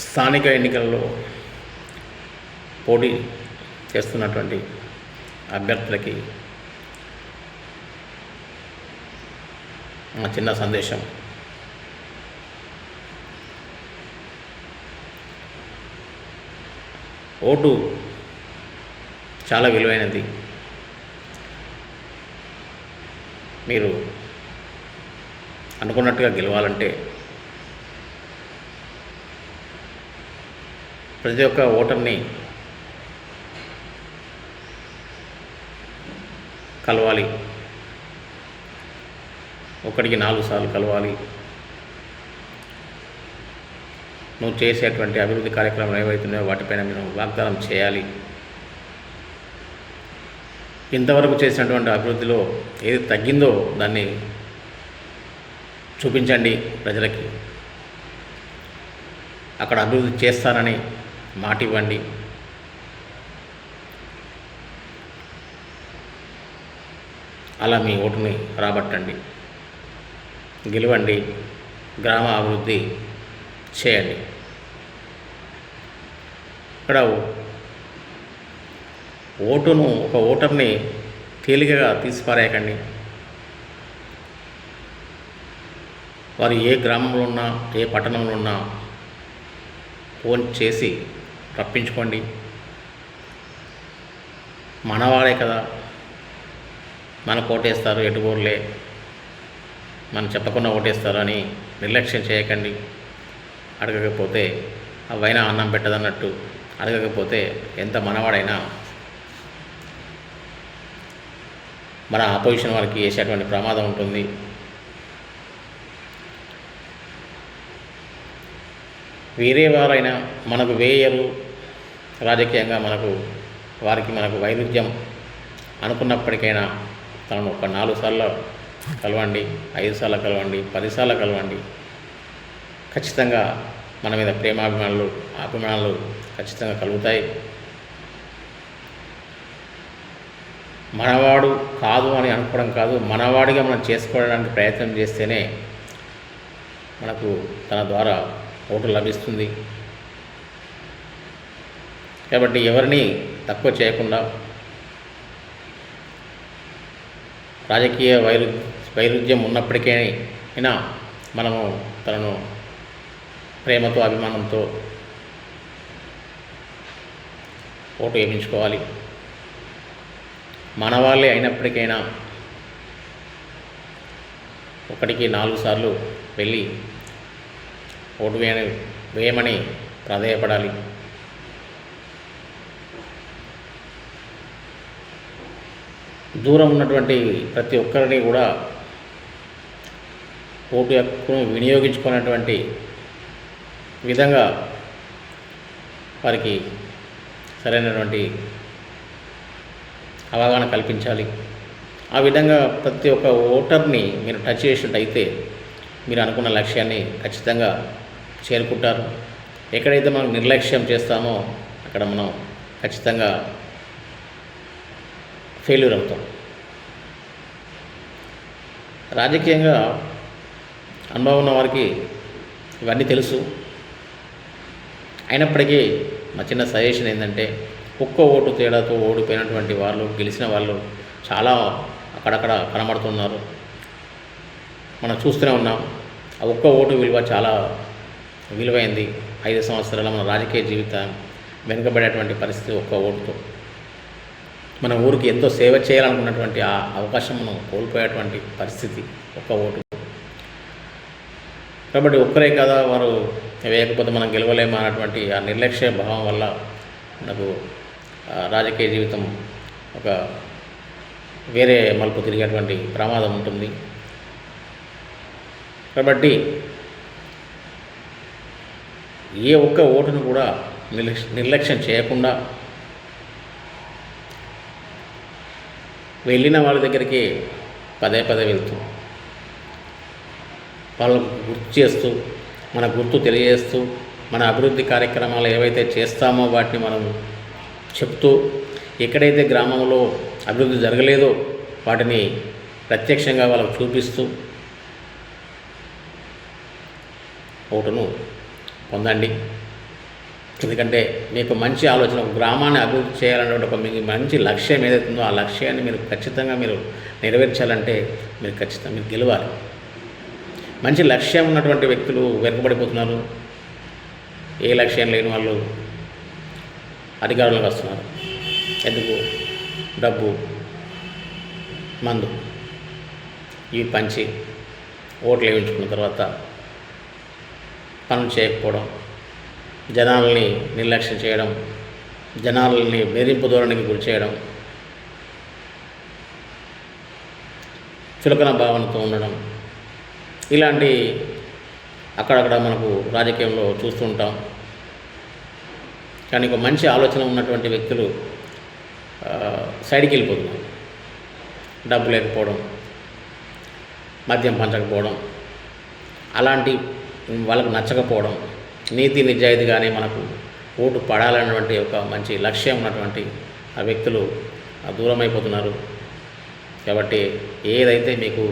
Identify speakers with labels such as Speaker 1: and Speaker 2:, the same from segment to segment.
Speaker 1: స్థానిక ఎన్నికల్లో పోటీ చేస్తున్నటువంటి అభ్యర్థులకి మా చిన్న సందేశం. ఓటు చాలా విలువైనది. మీరు అనుకున్నట్టుగా గెలవాలంటే ప్రతి ఒక్క ఓటర్ని కలవాలి. ఒకటికి 4 సార్లు కలవాలి. నువ్వు చేసేటువంటి అభివృద్ధి కార్యక్రమాలు ఏవైతున్నాయో వాటిపైన మీరు వాగ్దానం చేయాలి. ఇంతవరకు చేసినటువంటి అభివృద్ధిలో ఏది తగ్గిందో దాన్ని చూపించండి ప్రజలకి. అక్కడ అభివృద్ధి చేస్తానని మాట ఇవ్వండి. అలా మీ ఓటుని రాబట్టండి, గెలవండి, గ్రామ అభివృద్ధి చేయండి. ఇక్కడ ఒక ఓటర్ని తేలికగా తీసిపారేయకండి. వారు ఏ గ్రామంలో ఉన్నా, ఏ పట్టణంలో ఉన్నా ఫోన్ చేసి రప్పించుకోండి. మనవాడే కదా, మనకు ఓటేస్తారు, ఎటుగోరులే, మనం చెప్పకుండా ఓటేస్తారు అని నిర్లక్ష్యం చేయకండి. అడగకపోతే అవైనా అన్నం పెట్టదన్నట్టు అడగకపోతే ఎంత మనవాడైనా మన ఆపోజిషన్ వాళ్ళకి వేసేటువంటి ప్రమాదం ఉంటుంది. వేరే వారైనా మనకు వేయరు, రాజకీయంగా మనకు వైరుధ్యం అనుకున్నప్పటికైనా తనను ఒక 4 సార్లు కలవండి, 5 సార్లు కలవండి, 10 సార్లు కలవండి. ఖచ్చితంగా మన మీద అభిమానాలు ఖచ్చితంగా కలుగుతాయి. మనవాడు కాదు అని అనుకోవడం కాదు, మనవాడిగా మనం చేసుకోవడానికి ప్రయత్నం చేస్తేనే మనకు తన ద్వారా ఓటు లభిస్తుంది. కాబట్టి ఎవరిని తక్కువ చేయకుండా, రాజకీయ వైరుధ్యం ఉన్నప్పటికైనా మనము తనను ప్రేమతో, అభిమానంతో ఓటు వేయించుకోవాలి. మన వాళ్ళే అయినప్పటికైనా 1కి 4 సార్లు వెళ్ళి ఓటు వేయమని ప్రాధేయపడాలి. దూరం ఉన్నటువంటి ప్రతి ఒక్కరిని కూడా ఓటు హక్కును వినియోగించుకున్నటువంటి విధంగా వారికి సరైనటువంటి అవగాహన కల్పించాలి. ఆ విధంగా ప్రతి ఒక్క ఓటర్ని మీరు టచ్ చేసినట్టయితే మీరు అనుకున్న లక్ష్యాన్ని ఖచ్చితంగా చేరుకుంటారు. ఎక్కడైతే మనం నిర్లక్ష్యం చేస్తామో అక్కడ మనం ఖచ్చితంగా ఫెయిల్యూర్ అవుతాం. రాజకీయంగా అనుభవం ఉన్న వారికి ఇవన్నీ తెలుసు. అయినప్పటికీ మా చిన్న సజెషన్ ఏంటంటే, ఒక్క ఓటు తేడాతో ఓడిపోయినటువంటి వాళ్ళు, గెలిచిన వాళ్ళు చాలా అక్కడక్కడ కనబడుతున్నారు. మనం చూస్తూనే ఉన్నాం. ఆ ఒక్క ఓటు విలువ చాలా విలువైంది. 5 సంవత్సరాల మన రాజకీయ జీవితం వెనుకబడేటువంటి పరిస్థితి ఒక్క ఓటుతో. మన ఊరికి ఎంతో సేవ చేయాలనుకున్నటువంటి ఆ అవకాశం మనం కోల్పోయేటువంటి పరిస్థితి ఒక్క ఓటు. కాబట్టి ఒక్కరే కదా వారు వేయకపోతే మనం గెలవలేము అన్నటువంటి ఆ నిర్లక్ష్య భావం వల్ల మనకు రాజకీయ జీవితం ఒక వేరే మలుపు తిరిగేటువంటి ప్రమాదం ఉంటుంది. కాబట్టి ఏ ఒక్క ఓటును కూడా నిర్లక్ష్యం చేయకుండా వెళ్ళిన వాళ్ళ దగ్గరికి పదే వెళ్తూ వాళ్ళకు గుర్తు చేస్తూ, మన గుర్తు తెలియజేస్తూ, మన అభివృద్ధి కార్యక్రమాలు ఏవైతే చేస్తామో వాటిని మనం చెప్తూ, ఎక్కడైతే గ్రామంలో అభివృద్ధి జరగలేదో వాటిని ప్రత్యక్షంగా వాళ్ళకు చూపిస్తూ ఓటును పొందండి. ఎందుకంటే మీకు మంచి ఆలోచన, ఒక గ్రామాన్ని అభివృద్ధి చేయాలనే ఒక మీకు మంచి లక్ష్యం ఏదైతే ఉందో ఆ లక్ష్యాన్ని మీరు ఖచ్చితంగా మీరు నెరవేర్చాలంటే మీరు ఖచ్చితంగా మీరు గెలవాలి. మంచి లక్ష్యం ఉన్నటువంటి వ్యక్తులు వెనుకబడిపోతున్నారు. ఏ లక్ష్యం లేని వాళ్ళు అధికారంలోకి వస్తున్నారు. ఎందుకు? డబ్బు, మందు ఇవి పంచి ఓట్లు వేయించుకున్న తర్వాత పనులు చేయకపోవడం, జనాల్ని నిర్లక్ష్యం చేయడం, జనాల్ని బెదిరింపు ధోరణికి గురి చేయడం, చులకన భావనతో ఉండడం, ఇలాంటి అక్కడక్కడ మనకు రాజకీయంలో చూస్తూ ఉంటాం. కానీ ఒక మంచి ఆలోచన ఉన్నటువంటి వ్యక్తులు సైడ్కి వెళ్ళిపోతున్నారు. డబ్బు లేకపోవడం, మద్యం పంచకపోవడం, అలాంటి వాళ్ళకు నచ్చకపోవడం, నీతి నిజాయితీగానే మనకు ఓటు పడాలన్నటువంటి ఒక మంచి లక్ష్యం ఉన్నటువంటి ఆ వ్యక్తులు దూరం అయిపోతున్నారు. కాబట్టి ఏదైతే మీకు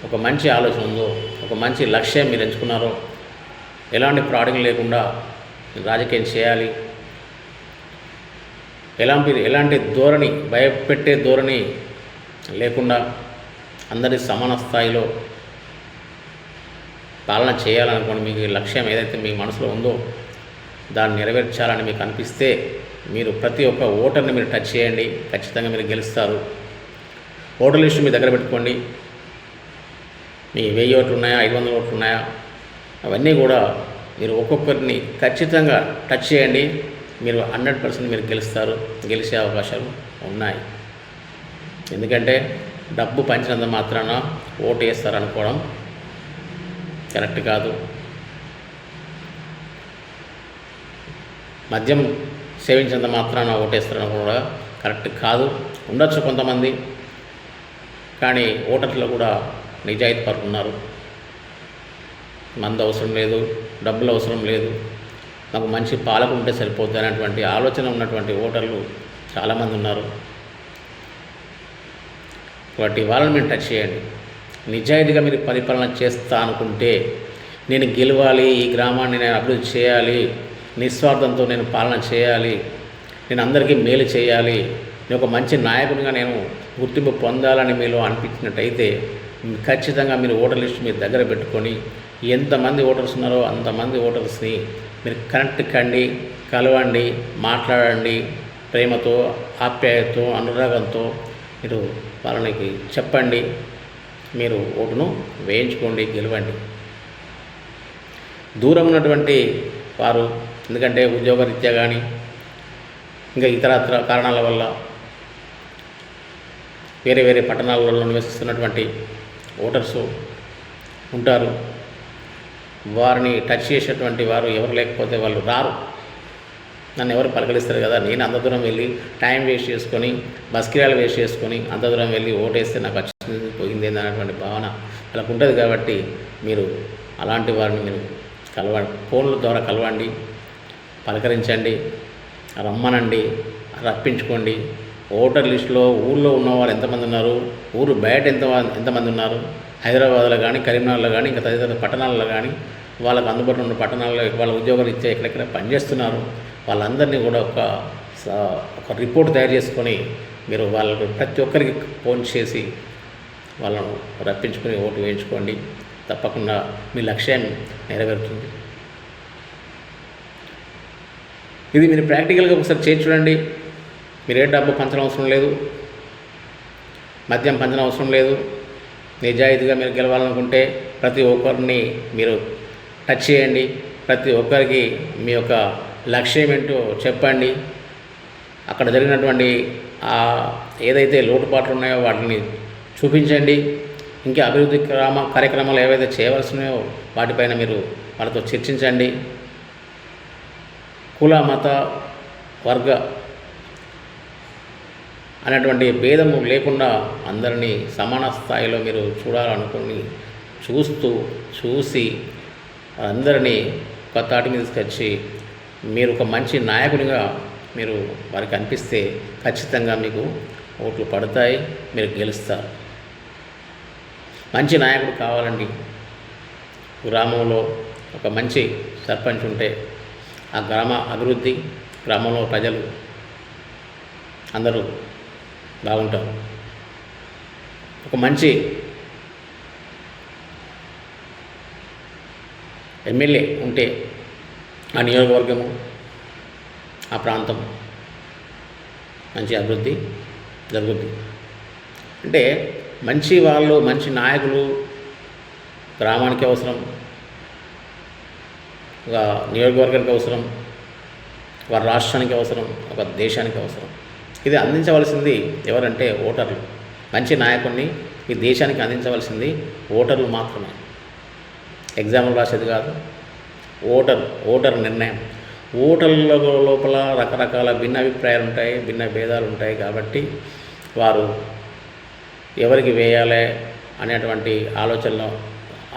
Speaker 1: ఒక మంచి ఆలోచన ఉందో, ఒక మంచి లక్ష్యం మీరు ఎంచుకున్నారో, ఎలాంటి ఫ్రాడింగ్ లేకుండా రాజకీయం చేయాలి, ఎలాంటి ధోరణి, భయపెట్టే ధోరణి లేకుండా అందరి సమాన స్థాయిలో పాలన చేయాలనుకోండి, మీకు లక్ష్యం ఏదైతే మీ మనసులో ఉందో దాన్ని నెరవేర్చాలని మీకు అనిపిస్తే మీరు ప్రతి ఒక్క ఓటర్ని మీరు టచ్ చేయండి. ఖచ్చితంగా మీరు గెలుస్తారు. ఓటర్ లిస్టు మీ దగ్గర పెట్టుకోండి. మీ 1000 ఓట్లు ఉన్నాయా, 500 ఓట్లు ఉన్నాయా, అవన్నీ కూడా మీరు ఒక్కొక్కరిని ఖచ్చితంగా టచ్ చేయండి. మీరు 100% మీరు గెలుస్తారు. గెలిచే అవకాశాలు ఉన్నాయి. ఎందుకంటే డబ్బు పంచినంత మాత్రాన ఓటు వేస్తారనుకోవడం కరెక్ట్ కాదు. మద్యం సేవించినంత మాత్రాన ఓటేస్తారని కూడా కరెక్ట్ కాదు. ఉండొచ్చు కొంతమంది, కానీ ఓటర్లు కూడా నిజాయితీ పరులు ఉన్నారు. మందు అవసరం లేదు, డబ్బులు అవసరం లేదు, నాకు మంచి పాలక ఉంటే సరిపోద్ది అనేటువంటి ఆలోచన ఉన్నటువంటి ఓటర్లు చాలామంది ఉన్నారు. కాబట్టి వాళ్ళని మీరు టచ్ చేయండి. నిజాయితీగా మీరు పరిపాలన చేస్తా అనుకుంటే, నేను గెలవాలి, ఈ గ్రామాన్ని నేను అభివృద్ధి చేయాలి, నిస్వార్థంతో నేను పాలన చేయాలి, నేను అందరికీ మేలు చేయాలి, నేను ఒక మంచి నాయకునిగా నేను గుర్తింపు పొందాలని మీలో అనిపించినట్టయితే ఖచ్చితంగా మీరు ఓటర్ లిస్ట్ మీ దగ్గర పెట్టుకొని ఎంతమంది ఓటర్స్ ఉన్నారో అంతమంది ఓటర్స్ని మీరు కనెక్ట్ కండి, కలవండి, మాట్లాడండి. ప్రేమతో, ఆప్యాయతతో, అనురాగంతో మీరు వాళ్ళకి చెప్పండి. మీరు ఓటును వేయించుకోండి, గెలవండి. దూరం ఉన్నటువంటి వారు, ఎందుకంటే ఉద్యోగరీత్యా కానీ ఇంకా ఇతరత్ర కారణాల వల్ల వేరే వేరే పట్టణాలలో నివసిస్తున్నటువంటి ఓటర్స్ ఉంటారు. వారిని టచ్ చేసేటువంటి వారు ఎవరు లేకపోతే వాళ్ళు రారు. నన్ను ఎవరు పలకరిస్తారు కదా, నేను అంత దూరం వెళ్ళి టైం వేస్ట్ చేసుకొని, బస్ కిరాయిలు వేస్ట్ చేసుకొని అంత దూరం వెళ్ళి ఓటేస్తే నాకు వచ్చింది పోయింది అన్నటువంటి భావన వాళ్ళకు ఉంటుంది. కాబట్టి మీరు అలాంటి వారిని మీరు ఫోన్ల ద్వారా కలవండి, పలకరించండి, రమ్మనండి, రప్పించుకోండి. ఓటర్ లిస్టులో ఊళ్ళో ఉన్నవారు ఎంతమంది ఉన్నారు, ఊరు బయట ఎంతమంది ఉన్నారు, హైదరాబాద్లో కానీ, కరీంనగర్లో కానీ, ఇంకా తదితర పట్టణాలలో కానీ, వాళ్ళకు అందుబాటులో ఉన్న పట్టణాల్లో వాళ్ళ ఉద్యోగరీత్యా ఎక్కడెక్కడ పనిచేస్తున్నారు వాళ్ళందరినీ కూడా ఒక రిపోర్ట్ తయారు చేసుకొని మీరు వాళ్ళకు ప్రతి ఒక్కరికి ఫోన్ చేసి వాళ్ళను రప్పించుకొని ఓటు వేయించుకోండి. తప్పకుండా మీ లక్ష్యం నెరవేరుతుంది. ఇది మీరు ప్రాక్టికల్గా ఒకసారి చేసి చూడండి. మీరు ఏ డబ్బు పంచడం అవసరం లేదు, మద్యం పంచడం అవసరం లేదు. నిజాయితీగా మీరు గెలవాలనుకుంటే ప్రతి ఒక్కరిని మీరు టచ్ చేయండి. ప్రతి ఒక్కరికి మీ యొక్క లక్ష్యం ఏంటో చెప్పండి. అక్కడ జరిగినటువంటి ఏదైతే లోటుపాట్లు ఉన్నాయో వాటిని చూపించండి. ఇంకా అభివృద్ధి కార్యక్రమాలు ఏవైతే చేయవలసినాయో వాటిపైన మీరు వాళ్ళతో చర్చించండి. కుల, మత, వర్గ అనేటువంటి భేదము లేకుండా అందరినీ సమాన స్థాయిలో మీరు చూడాలనుకుని చూసి అందరినీ ఒక తాటి మీద తీసుకొచ్చి మీరు ఒక మంచి నాయకునిగా మీరు వారికి అనిపిస్తే ఖచ్చితంగా మీకు ఓట్లు పడతాయి, మీరు గెలుస్తారు. మంచి నాయకుడు కావాలండి. గ్రామంలో ఒక మంచి సర్పంచ్ ఉంటే ఆ గ్రామ అభివృద్ధి, గ్రామంలో ప్రజలు అందరూ బాగుంటారు. ఒక మంచి ఎమ్మెల్యే ఉంటే ఆ నియోజకవర్గము, ఆ ప్రాంతం మంచి అభివృద్ధి జరుగుద్ది. అంటే మంచి వాళ్ళు, మంచి నాయకులు గ్రామానికి అవసరం, ఒక నియోజకవర్గానికి అవసరం, ఒక రాష్ట్రానికి అవసరం, ఒక దేశానికి అవసరం. ఇది అందించవలసింది ఎవరంటే ఓటర్లు. మంచి నాయకుడిని ఈ దేశానికి అందించవలసింది ఓటర్లు మాత్రమే. ఎగ్జామ్లు రాసేది కాదు. ఓటర్ నిర్ణయం. ఓటర్ల లోపల రకరకాల భిన్న అభిప్రాయాలు ఉంటాయి, భిన్న భేదాలు ఉంటాయి. కాబట్టి వారు ఎవరికి వేయాలి అనేటువంటి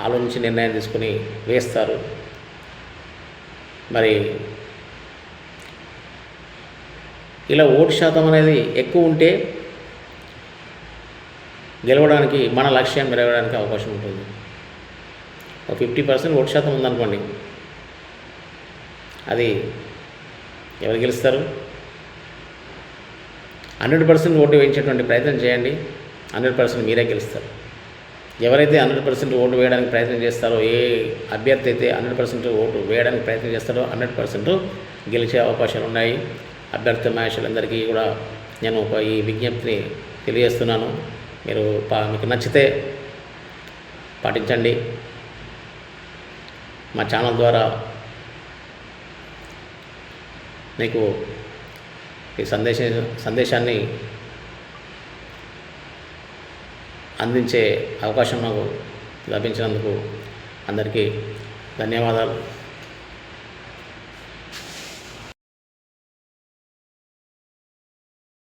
Speaker 1: ఆలోచించి నిర్ణయం తీసుకుని వేస్తారు. మరి ఇలా ఓటు శాతం అనేది ఎక్కువ ఉంటే గెలవడానికి, మన లక్ష్యం గెలవడానికి అవకాశం ఉంటుంది. ఒక 50% ఓటు శాతం ఉందనుకోండి, అది ఎవరు గెలుస్తారు? 100% ఓటు వేయించేటువంటి ప్రయత్నం చేయండి, 100% మీరే గెలుస్తారు. ఎవరైతే 100% ఓటు వేయడానికి ప్రయత్నం చేస్తారో, ఏ అభ్యర్థి అయితే 100% ఓటు వేయడానికి ప్రయత్నం చేస్తారో 100% గెలిచే అవకాశాలు ఉన్నాయి. అభ్యర్థి మహేషులందరికీ కూడా నేను ఈ విజ్ఞప్తిని తెలియజేస్తున్నాను. మీకు నచ్చితే పాటించండి. మా ఛానల్ ద్వారా మీకు ఈ సందేశాన్ని అందించే అవకాశం నాకు లభించినందుకు అందరికీ ధన్యవాదాలు.